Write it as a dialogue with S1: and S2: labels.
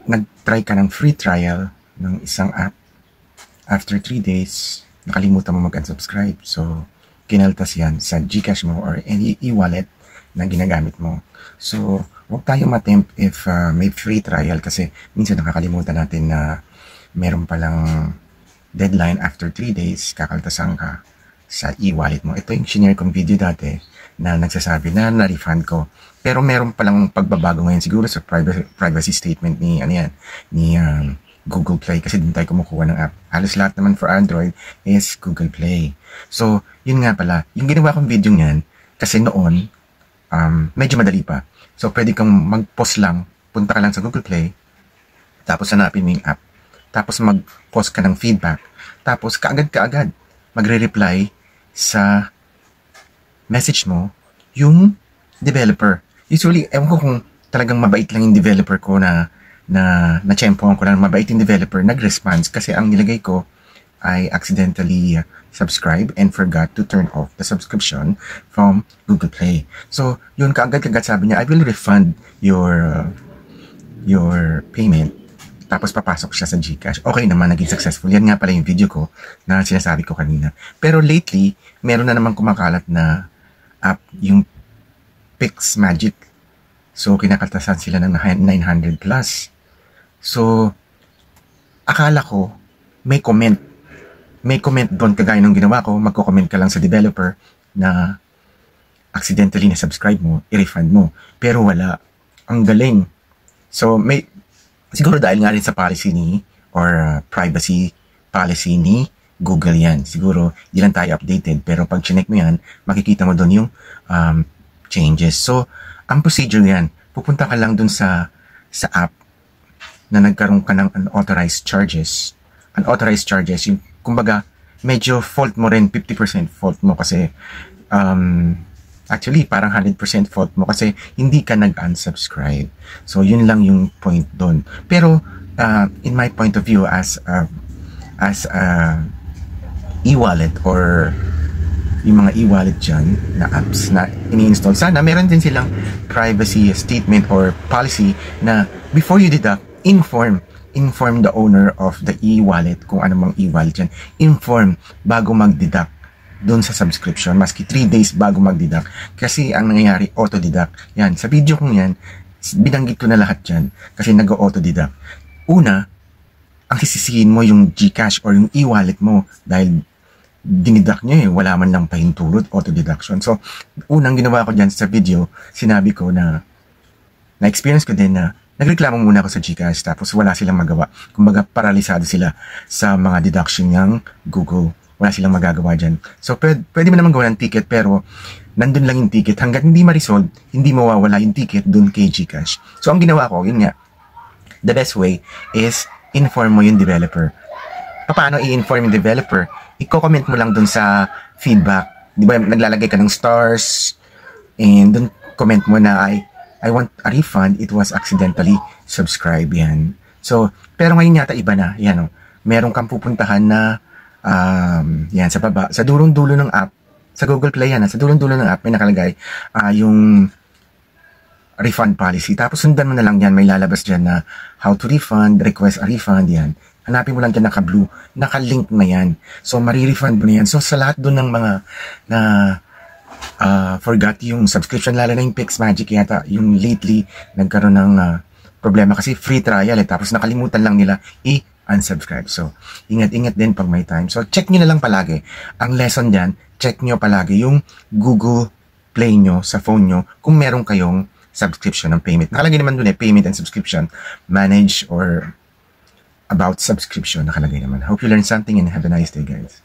S1: nag-try ka ng free trial ng isang app, after 3 days, nakalimutan mo mag-unsubscribe. So, kinaltas yan sa GCash mo or any e-wallet na ginagamit mo. So, huwag tayong ma-tempt if may free trial kasi minsan nakakalimutan natin na meron palang deadline after 3 days, kakaltasan ka sa e-wallet mo. Ito yung shinare kong video dati na nagsasabi na na-refund ko. Pero meron palang pagbabago ngayon siguro sa privacy statement ni Google Play kasi din tayo kumukuha ng app. Halos lahat naman for Android is Google Play. So, yun nga pala. Yung ginawa kong video niyan, kasi noon, medyo madali pa. So, pwede kang mag-post lang, punta ka lang sa Google Play, tapos hanapin mo yung app. Tapos mag-post ka ng feedback. Tapos, kaagad, magre-reply sa message mo yung developer. Usually, ewan ko kung talagang mabait lang yung developer ko na na-tsempohan ko lang mabait yung developer, nag-response kasi ang nilagay ko ay accidentally subscribe and forgot to turn off the subscription from Google Play. So, yun kaagad sabi niya, I will refund your payment. Tapos papasok siya sa GCash. Okay naman, naging successful. Yan nga pala yung video ko na sinasabi ko kanina. Pero lately, meron na naman kumakalat na app, yung PixMagic. So, kinakaltasan sila ng 900 plus. So, akala ko, may comment doon kagaya nung ginawa ko, magko-comment ka lang sa developer na accidentally na-subscribe mo, i-refund mo. Pero wala. Ang galing. So, siguro dahil nga rin sa policy privacy policy ni Google yan. Siguro, di lang tayo updated. Pero pag chinek mo yan, makikita mo doon yung changes. So, ang procedure yan, pupunta ka lang doon sa app na nagkaroon ka ng unauthorized charges. Unauthorized charges, yung kumbaga, medyo fault mo rin, 50% fault mo kasi, actually, parang 100% fault mo kasi hindi ka nag-unsubscribe. So, yun lang yung point doon. Pero, in my point of view, as e-wallet or yung mga e-wallet dyan na apps na ini-install, sana meron din silang privacy statement or policy na before you deduct, inform the owner of the e-wallet kung ano mang e-wallet dyan. Inform bago mag-deduct doon sa subscription, maski 3 days bago mag-deduct. Kasi ang nangyayari, auto-deduct. Yan, sa video kong yan, binanggit ko na lahat dyan kasi nag-auto-deduct. Una, ang sisisihin mo yung GCash or yung e-wallet mo dahil diniduct nyo wala man lang pahintulot, auto-deduction. So, unang ginawa ko dyan sa video, sinabi ko na-experience ko din na nagreklamo muna ako sa GCash tapos wala silang magawa. Kumbaga, paralisado sila sa mga deduction ng Google. Wala silang magagawa dyan. So, pwede mo naman gawa ng ticket pero nandun lang yung ticket. Hanggat hindi ma-resolve, hindi mawawala yung ticket dun kay GCash. So, ang ginawa ko, yun nga, the best way is inform mo yung developer. Paano i-inform yung developer? I-comment mo lang dun sa feedback. Di ba, naglalagay ka ng stars and dun comment mo na I want a refund, it was accidentally subscribe, yan. So, pero ngayon yata iba na, yan o. Meron kang pupuntahan na, yan, sa baba, sa dulong-dulo ng app, sa Google Play yan, sa dulong-dulo ng app, may nakalagay, yung refund policy. Tapos sundan mo na lang yan, may lalabas dyan na how to refund, request a refund, yan. Hanapin mo lang dyan naka-blue, naka-link na yan. So, marirefund mo na yan. So, sa lahat doon ng mga forgot yung subscription, lalo na yung PixMagic yata, yung lately nagkaroon ng problema kasi free trial tapos nakalimutan lang nila i-unsubscribe. So, ingat-ingat din pag may time. So, check nyo na lang palagi. Ang lesson dyan, check nyo palagi yung Google Play nyo sa phone nyo kung meron kayong subscription ng payment. Nakalagay naman dun payment and subscription, manage or about subscription nakalagay naman. Hope you learned something and have a nice day, guys.